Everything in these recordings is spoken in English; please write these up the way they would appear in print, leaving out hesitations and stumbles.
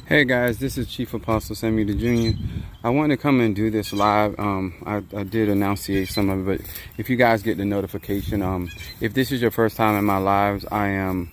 Hey guys, this is Chief Apostle Samuel the Jr. I want to come and do this live. I did enunciate some of it, but if you guys get the notification, if this is your first time in my lives, I am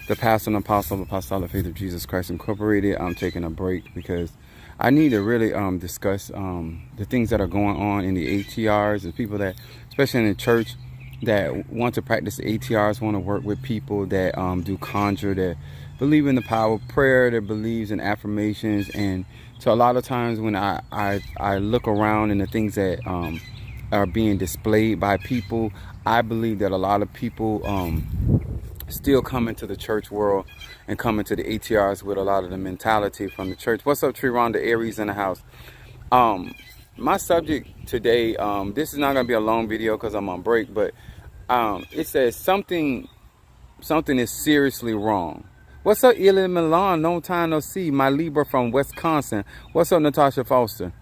the pastor and apostle of Apostolic Faith of Jesus Christ Incorporated. I'm taking a break because I need to really discuss the things that are going on in the ATRs, the people that, especially in the church, that want to practice the ATRs, want to work with people that do conjure, that believe in the power of prayer, that believes in affirmations. And so a lot of times when I look around and the things that are being displayed by people, I believe that a lot of people still come into the church world and come into the ATRs with a lot of the mentality from the church. What's up, Tree the Aries in the house? My subject today, this is not going to be a long video because I'm on break, but it says something is seriously wrong. What's up, Eli Milan? Long time no see. My Libra from Wisconsin. What's up, Natasha Foster?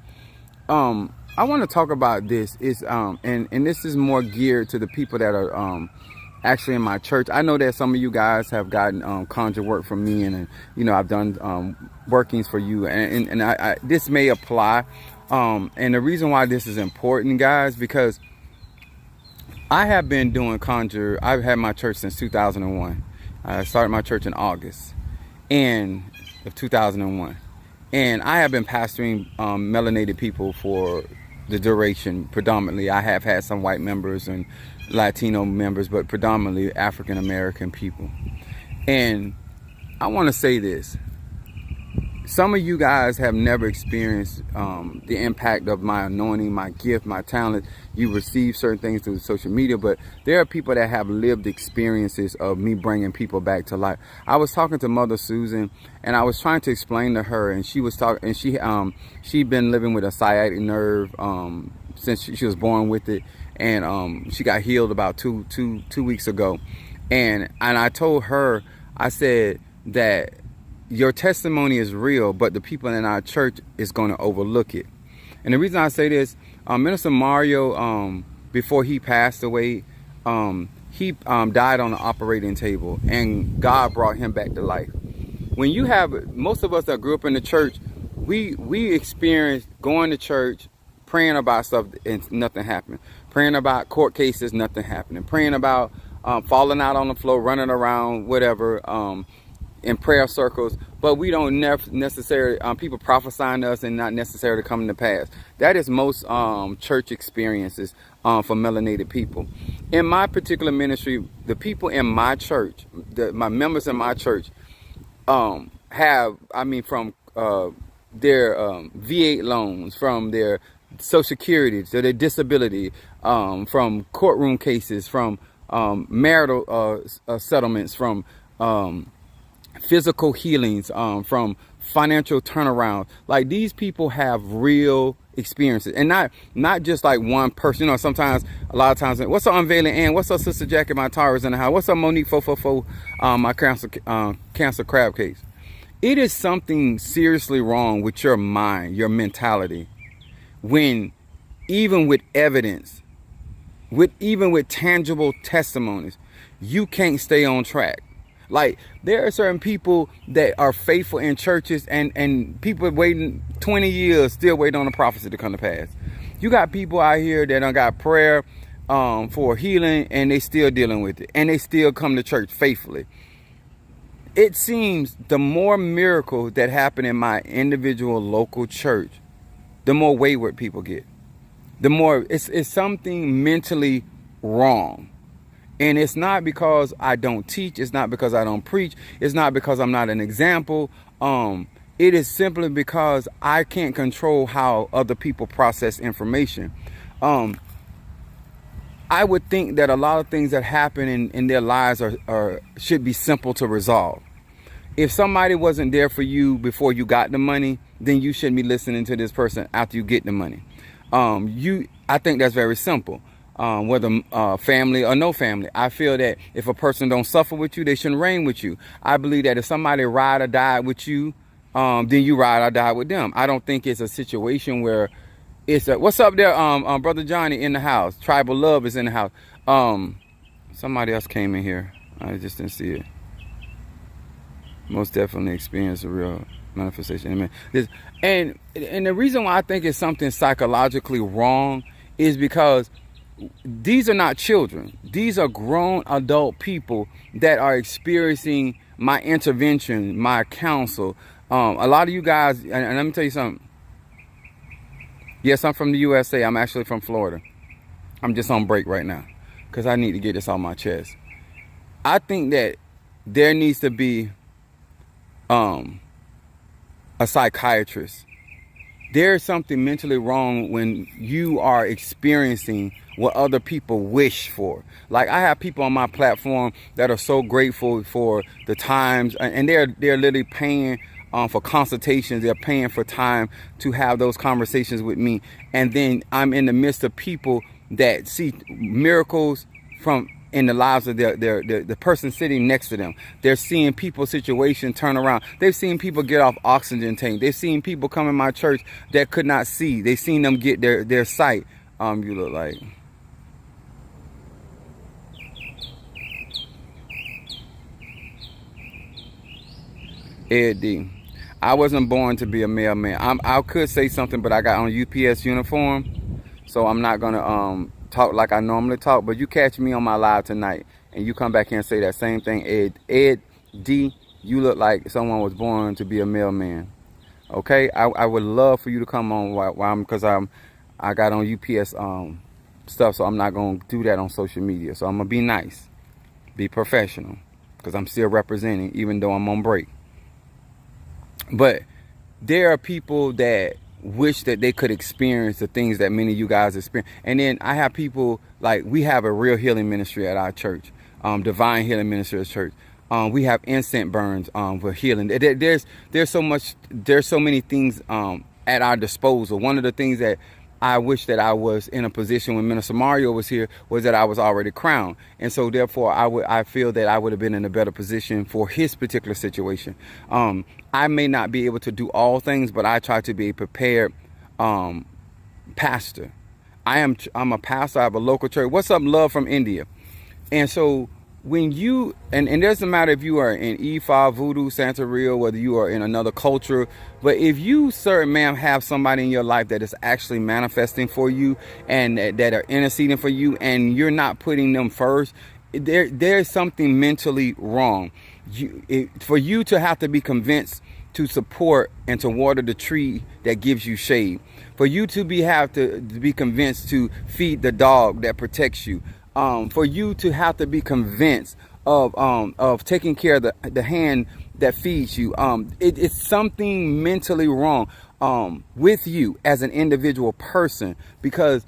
I want to talk about this. And this is more geared to the people that are actually in my church. I know that some of you guys have gotten conjure work from me, and you know, I've done workings for you, and I this may apply. And the reason why this is important, guys, because I have been doing conjure. I've had my church since 2001. I started my church in August of 2001. And I have been pastoring melanated people for the duration, predominantly. I have had some white members and Latino members, but predominantly African American people. And I want to say this. Some of you guys have never experienced the impact of my anointing, my gift, my talent. You receive certain things through social media, but there are people that have lived experiences of me bringing people back to life. I was talking to Mother Susan, and I was trying to explain to her, and she was talking, and she'd been living with a sciatic nerve since she was born with it, and she got healed about two weeks ago, and I told her, I said that your testimony is real, but the people in our church is going to overlook it. And the reason I say this, Minister Mario, before he passed away, he died on the operating table, and God brought him back to life. When you have, most of us that grew up in the church, we experienced going to church, praying about stuff, and nothing happened. Praying about court cases, nothing happening. Praying about falling out on the floor, running around, whatever, in prayer circles, but we don't necessarily, people prophesying to us and not necessarily coming to pass. That is most church experiences for melanated people. In my particular ministry, the people in my church, my members in my church, have, from their V8 loans, from their Social Security to their disability, from courtroom cases, from marital settlements, from physical healings, from financial turnaround. Like, these people have real experiences, and not just like one person. You know, sometimes, a lot of times, what's up, Unveiling Ann? What's up, Sister Jackie? My Tara's in the house. What's up, Monique 444? My cancer crab case. It is something seriously wrong with your mind, your mentality, when even with evidence, even with tangible testimonies, you can't stay on track. Like, there are certain people that are faithful in churches, and people waiting 20 years, still waiting on the prophecy to come to pass. You got people out here that done got prayer for healing, and they still dealing with it, and they still come to church faithfully. It seems the more miracles that happen in my individual local church, the more wayward people get. The more it's something mentally wrong. And it's not because I don't teach. It's not because I don't preach. It's not because I'm not an example. It is simply because I can't control how other people process information. I would think that a lot of things that happen in their lives should be simple to resolve. If somebody wasn't there for you before you got the money, then you shouldn't be listening to this person after you get the money. I think that's very simple. Whether family or no family. I feel that if a person don't suffer with you, they shouldn't reign with you. I believe that if somebody ride or die with you, then you ride or die with them. I don't think it's a situation where it's a, what's up there, Brother Johnny in the house. Tribal Love is in the house. Somebody else came in here. I just didn't see it. Most definitely experienced a real manifestation. Amen. And the reason why I think it's something psychologically wrong is because these are not children. These are grown adult people that are experiencing my intervention, my counsel. A lot of you guys, and let me tell you something. Yes, I'm from the USA. I'm actually from Florida. I'm just on break right now because I need to get this off my chest. I think that there needs to be a psychiatrist. There's something mentally wrong when you are experiencing what other people wish for. Like, I have people on my platform that are so grateful for the times, and they're literally paying for consultations. They're paying for time to have those conversations with me. And then I'm in the midst of people that see miracles in the lives of the person sitting next to them. They're seeing people's situation turn around. They've seen people get off oxygen tank. They've seen people come in my church that could not see. They've seen them get their sight. You look like Ed D. I wasn't born to be a mailman. I could say something, but I got on UPS uniform, so I'm not gonna talk like I normally talk. But you catch me on my live tonight, and you come back here and say that same thing, Ed D. You look like someone was born to be a mailman. Okay, I would love for you to come on because I got on UPS stuff, so I'm not gonna do that on social media. So I'm gonna be nice, be professional, because I'm still representing, even though I'm on break. But there are people that wish that they could experience the things that many of you guys experience. And then I have people, like, we have a real healing ministry at our church, Divine Healing Ministry at church. We have incense burns for healing. There's so many things at our disposal. One of the things that I wish that I was in a position when Minister Mario was here was that I was already crowned. And so therefore I feel that I would have been in a better position for his particular situation. I may not be able to do all things, but I try to be a prepared pastor. I'm a pastor. I have a local church. What's up, love from India? And so when you, and it doesn't matter if you are in Ifa, Voodoo, Santeria, whether you are in another culture, but if you, sir and ma'am, have somebody in your life that is actually manifesting for you and that are interceding for you, and you're not putting them first, there's something mentally wrong. For you to have to be convinced to support and to water the tree that gives you shade, for you to have to be convinced to feed the dog that protects you, for you to have to be convinced of taking care of the hand that feeds you. It's something mentally wrong with you as an individual person, because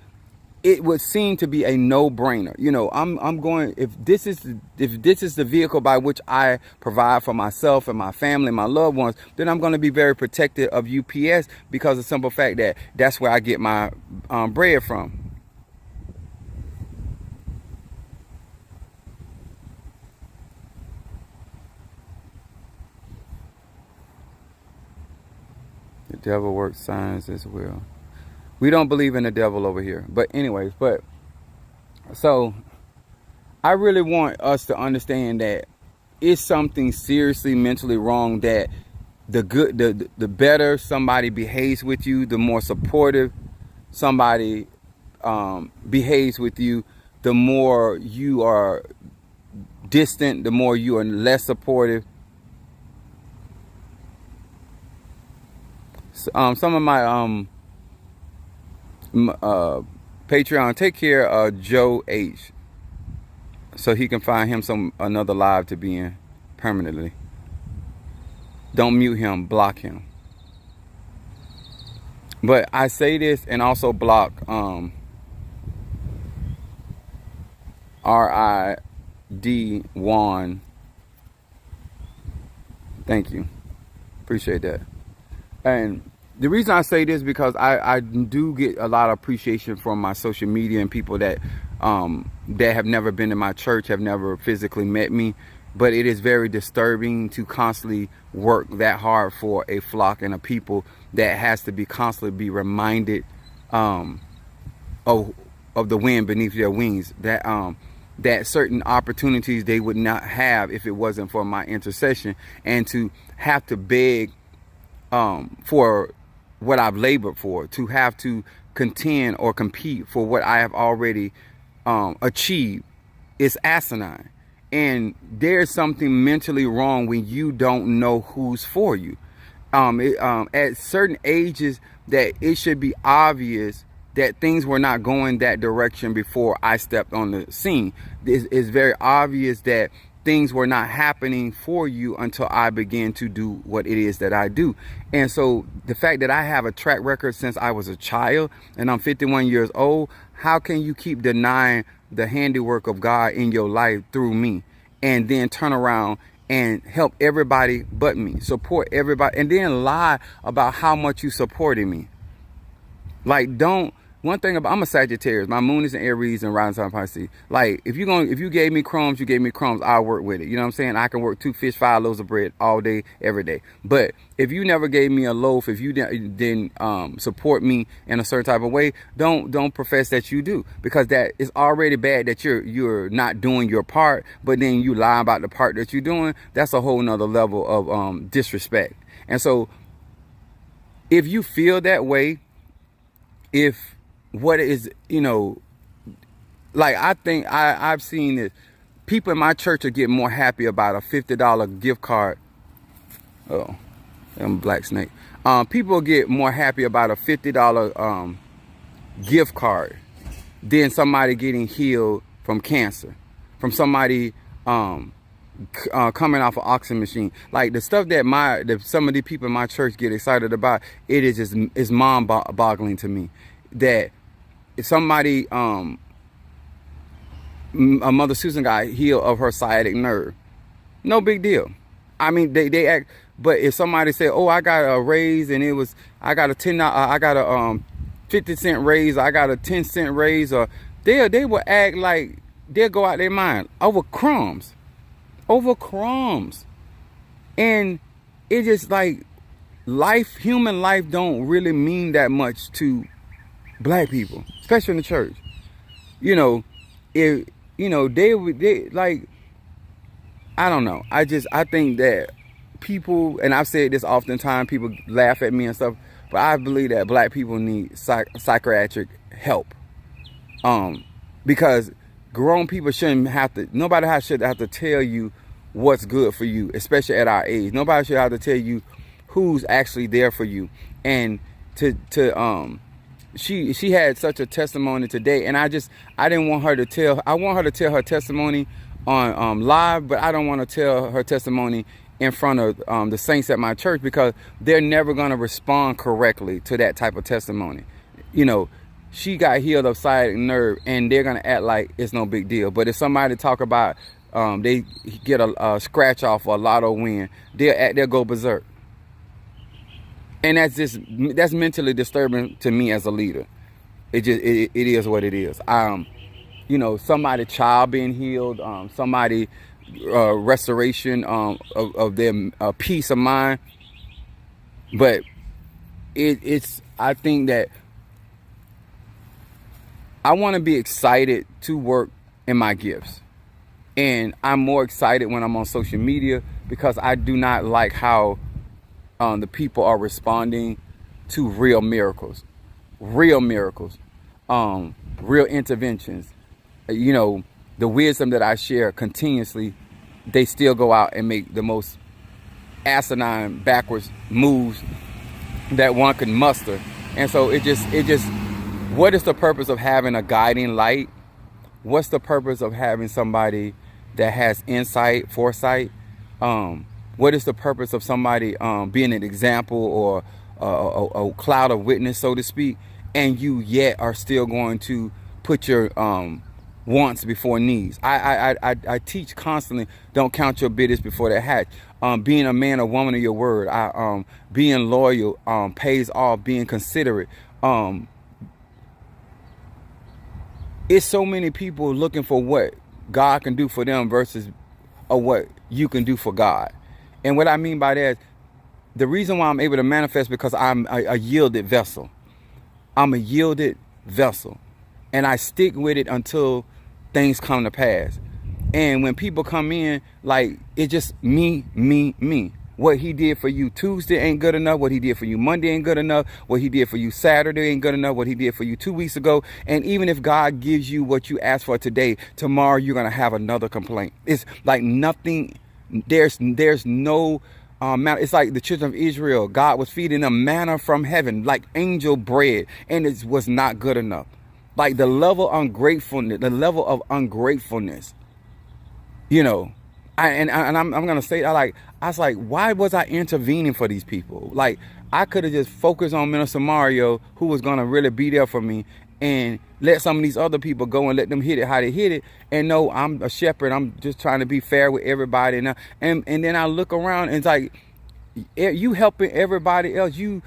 it would seem to be a no-brainer. You know, I'm going, if this is the vehicle by which I provide for myself and my family, my loved ones, then I'm going to be very protective of UPS, because of the simple fact that that's where I get my bread from. The devil works signs as well. We don't believe in the devil over here. But anyways, so I really want us to understand that it's something seriously mentally wrong, that the better somebody behaves with you, the more supportive somebody behaves with you, the more you are distant, the more you are less supportive. Some of my Patreon, take care of Joe H, so he can find him another live to be in permanently. Don't mute him, block him. But I say this and also block RID Juan. Thank you, appreciate that. And the reason I say this, because I do get a lot of appreciation from my social media and people that have never been in my church, have never physically met me. But it is very disturbing to constantly work that hard for a flock and a people that has to be constantly be reminded of the wind beneath their wings, that certain opportunities they would not have if it wasn't for my intercession, and to have to beg for what I've labored for, to have to contend or compete for what I have already achieved, is asinine. And there's something mentally wrong when you don't know who's for you. At certain ages, that it should be obvious that things were not going that direction before I stepped on the scene. It's very obvious that things were not happening for you until I began to do what it is that I do. And so the fact that I have a track record since I was a child and I'm 51 years old, how can you keep denying the handiwork of God in your life through me, and then turn around and help everybody but me, support everybody, and then lie about how much you supported me? Like, one thing about, I'm a Sagittarius. My moon is in Aries and rising sign Pisces. Like, if you gave me crumbs, you gave me crumbs, I'll work with it. You know what I'm saying? I can work 2 fish, 5 loaves of bread all day, every day. But if you never gave me a loaf, if you didn't support me in a certain type of way, don't profess that you do, because that is already bad that you're not doing your part. But then you lie about the part that you're doing. That's a whole nother level of disrespect. And so, if you feel that way, if what is, like, I think I've seen this. People in my church are getting more happy about a $50 gift card. Oh, I'm a black snake. People get more happy about a $50 gift card than somebody getting healed from cancer, from somebody coming off an oxygen machine. Like, the stuff that some of the people in my church get excited about, it's mind-boggling to me that if somebody, a Mother Susan got healed of her sciatic nerve, no big deal. I mean, they act. But if somebody say, "Oh, I got a raise, and I got a 50-cent raise, I got a 10-cent raise," or they will act like they'll go out their mind over crumbs. And it's just like, human life don't really mean that much to black people, especially in the church. They like, I don't know. I think that people, and I've said this oftentimes, people laugh at me and stuff, but I believe that black people need psychiatric help. Because grown people nobody should have to tell you what's good for you, especially at our age. Nobody should have to tell you who's actually there for you. And she had such a testimony today, and I didn't want her to tell. I want her to tell her testimony on live, but I don't want to tell her testimony in front of the saints at my church, because they're never going to respond correctly to that type of testimony. She got healed of sciatic nerve, and they're going to act like it's no big deal. But if somebody talk about they get a scratch off or a lotto win, they'll go berserk. And that's mentally disturbing to me as a leader. It is what it is. Somebody child being healed, somebody restoration of their peace of mind. But I think that I want to be excited to work in my gifts. And I'm more excited when I'm on social media, because I do not like how the people are responding to real miracles, real interventions. The wisdom that I share continuously, they still go out and make the most asinine, backwards moves that one can muster. And so it just, what is the purpose of having a guiding light? What's the purpose of having somebody that has insight, foresight? What is the purpose of somebody being an example or a cloud of witness, so to speak, and you yet are still going to put your wants before needs? I teach constantly, don't count your bitters before they hatch. Being a man or woman of your word, being loyal pays off, being considerate. It's so many people looking for what God can do for them versus what you can do for God. And what I mean by that is, the reason why I'm able to manifest, because I'm a yielded vessel. I'm a yielded vessel. And I stick with it until things come to pass. And when people come in, like, it's just me. What he did for you Tuesday ain't good enough. What he did for you Monday ain't good enough. What he did for you Saturday ain't good enough. What he did for you 2 weeks ago. And even if God gives you what you asked for today, tomorrow you're going to have another complaint. It's like nothing. There's no manna. It's like the children of Israel. God was feeding them manna from heaven, like angel bread, and it was not good enough. Like the level of ungratefulness, you know. I'm gonna say, I was like, why was I intervening for these people? Like, I could have just focused on Minister Mario, who was gonna really be there for me, and let some of these other people go and let them hit it how they hit it. And no, I'm a shepherd. I'm just trying to be fair with everybody. And then I look around and it's like, you helping everybody else. You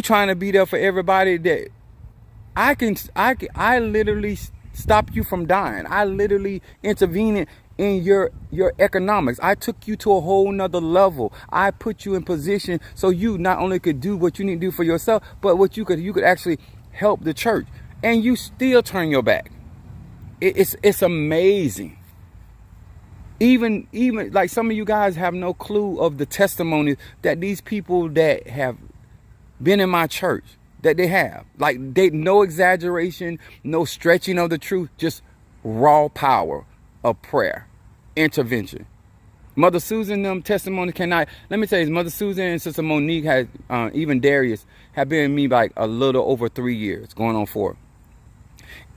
trying to be there for everybody. That I literally stop you from dying. I literally intervene in your economics. I took you to a whole nother level. I put you in position so you not only could do what you need to do for yourself, but what you could actually help the church. And you still turn your back. It's amazing. Even like some of you guys have no clue of the testimonies that these people that have been in my church, that they have. Like, no exaggeration, no stretching of the truth, just raw power of prayer, intervention. Mother Susan, them testimony cannot. Let me tell you, Mother Susan and Sister Monique had, even Darius, have been with me like a little over 3 years, going on 4.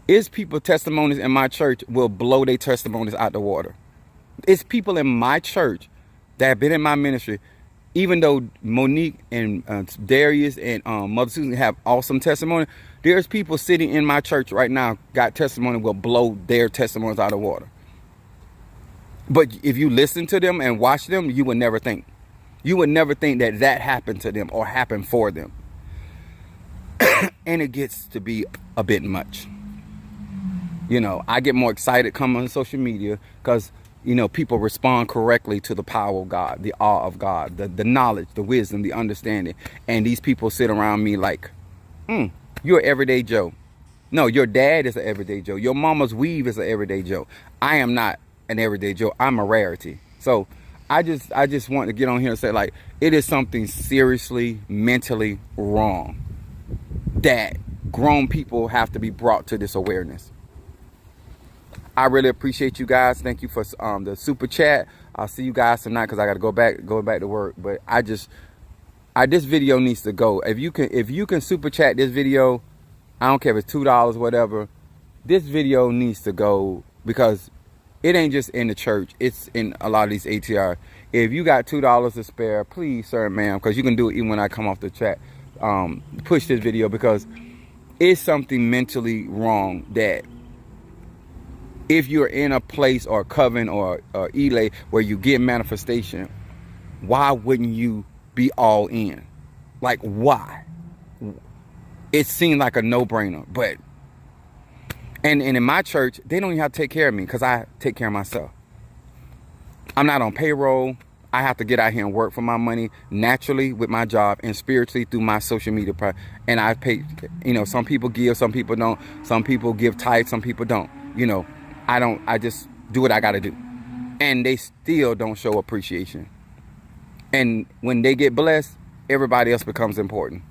It's people testimonies in my church will blow their testimonies out the water. It's people in my church that have been in my ministry, even though Monique and Darius and Mother Susan have awesome testimony. There's people sitting in my church right now got testimony will blow their testimonies out of water. But if you listen to them and watch them, you would never think. You would never think that happened to them or happened for them. And it gets to be a bit much. You know, I get more excited coming on social media because, you know, people respond correctly to the power of God, the awe of God, the knowledge, the wisdom, the understanding. And these people sit around me like, you're everyday Joe. No, your dad is an everyday Joe. Your mama's weave is an everyday Joe. I am not an everyday Joe. I'm a rarity. So I just want to get on here and say, like, it is something seriously mentally wrong that grown people have to be brought to this awareness. I really appreciate you guys. Thank you for the super chat. I'll see you guys tonight because I got to go back to work. But this video needs to go. If you can super chat this video, I don't care if it's $2, whatever. This video needs to go because it ain't just in the church. It's in a lot of these ATR. If you got $2 to spare, please, sir, ma'am, because you can do it even when I come off the chat. Push this video because it's something mentally wrong that if you're in a place or a coven or elay where you get manifestation, why wouldn't you be all in? Like, why? It seemed like a no-brainer, but and in my church, they don't even have to take care of me because I take care of myself. I'm not on payroll. I have to get out here and work for my money naturally with my job and spiritually through my social media. And I pay, you know, some people give, some people don't. Some people give tithes, some people don't. You know, I just do what I got to do. And they still don't show appreciation. And when they get blessed, everybody else becomes important.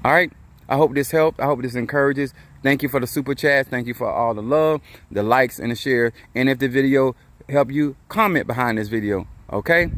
All right. I hope this helped. I hope this encourages. Thank you for the super chats. Thank you for all the love, the likes, and the share. And if the video helped you, comment behind this video. Okay?